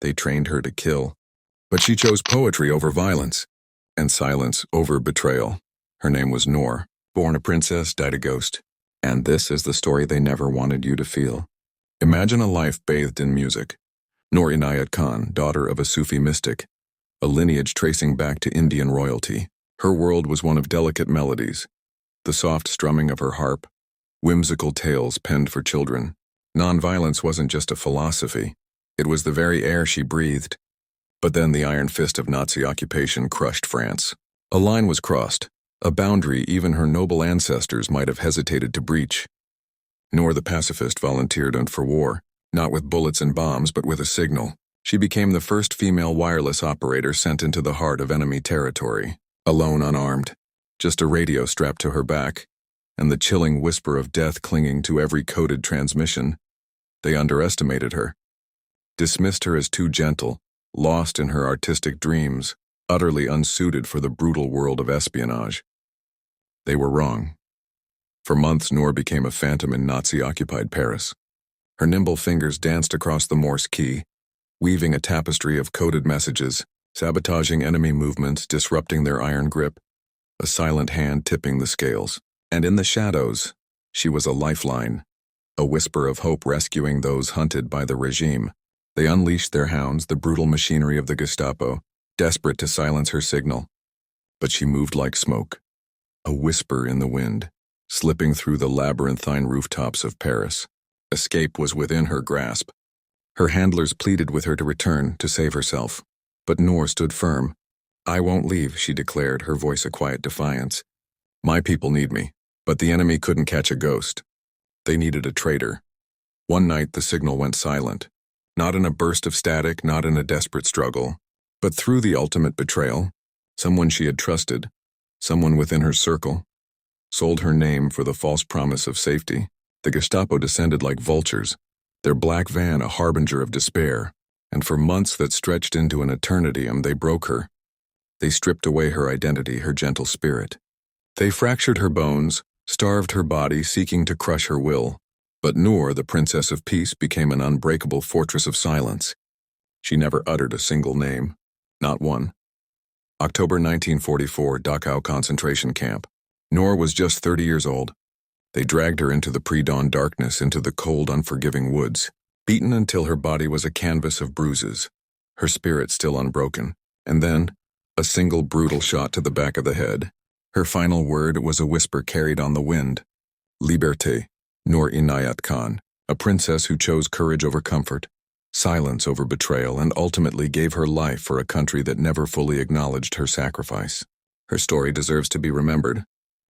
They trained her to kill. But she chose poetry over violence, and silence over betrayal. Her name was Noor. Born a princess, died a ghost. And this is the story they never wanted you to feel. Imagine a life bathed in music. Noor Inayat Khan, daughter of a Sufi mystic, a lineage tracing back to Indian royalty. Her world was one of delicate melodies, the soft strumming of her harp, whimsical tales penned for children. Nonviolence wasn't just a philosophy, it was the very air she breathed. But then the iron fist of Nazi occupation crushed France. A line was crossed, a boundary even her noble ancestors might have hesitated to breach. Noor the pacifist volunteered for war, not with bullets and bombs but with a signal. She became the first female wireless operator sent into the heart of enemy territory, alone, unarmed, just a radio strapped to her back, and the chilling whisper of death clinging to every coded transmission. They underestimated her, dismissed her as too gentle, lost in her artistic dreams, utterly unsuited for the brutal world of espionage. They were wrong. For months, Noor became a phantom in Nazi-occupied Paris. Her nimble fingers danced across the Morse key, weaving a tapestry of coded messages, sabotaging enemy movements, disrupting their iron grip, a silent hand tipping the scales. And in the shadows, she was a lifeline, a whisper of hope rescuing those hunted by the regime. They unleashed their hounds, the brutal machinery of the Gestapo, desperate to silence her signal. But she moved like smoke, a whisper in the wind, slipping through the labyrinthine rooftops of Paris. Escape was within her grasp. Her handlers pleaded with her to return, to save herself. But Noor stood firm. "I won't leave," she declared, her voice a quiet defiance. "My people need me." But the enemy couldn't catch a ghost. They needed a traitor. One night the signal went silent. Not in a burst of static, not in a desperate struggle, but through the ultimate betrayal. Someone she had trusted, someone within her circle, sold her name for the false promise of safety. The Gestapo descended like vultures, their black van a harbinger of despair, and for months that stretched into an eternity, they broke her. They stripped away her identity, her gentle spirit. They fractured her bones, starved her body, seeking to crush her will. But Noor, the Princess of Peace, became an unbreakable fortress of silence. She never uttered a single name, not one. October 1944, Dachau concentration camp. Noor was just 30 years old. They dragged her into the pre-dawn darkness, into the cold, unforgiving woods, beaten until her body was a canvas of bruises, her spirit still unbroken. And then, a single brutal shot to the back of the head. Her final word was a whisper carried on the wind. Liberté. Noor Inayat Khan, a princess who chose courage over comfort, silence over betrayal, and ultimately gave her life for a country that never fully acknowledged her sacrifice. Her story deserves to be remembered,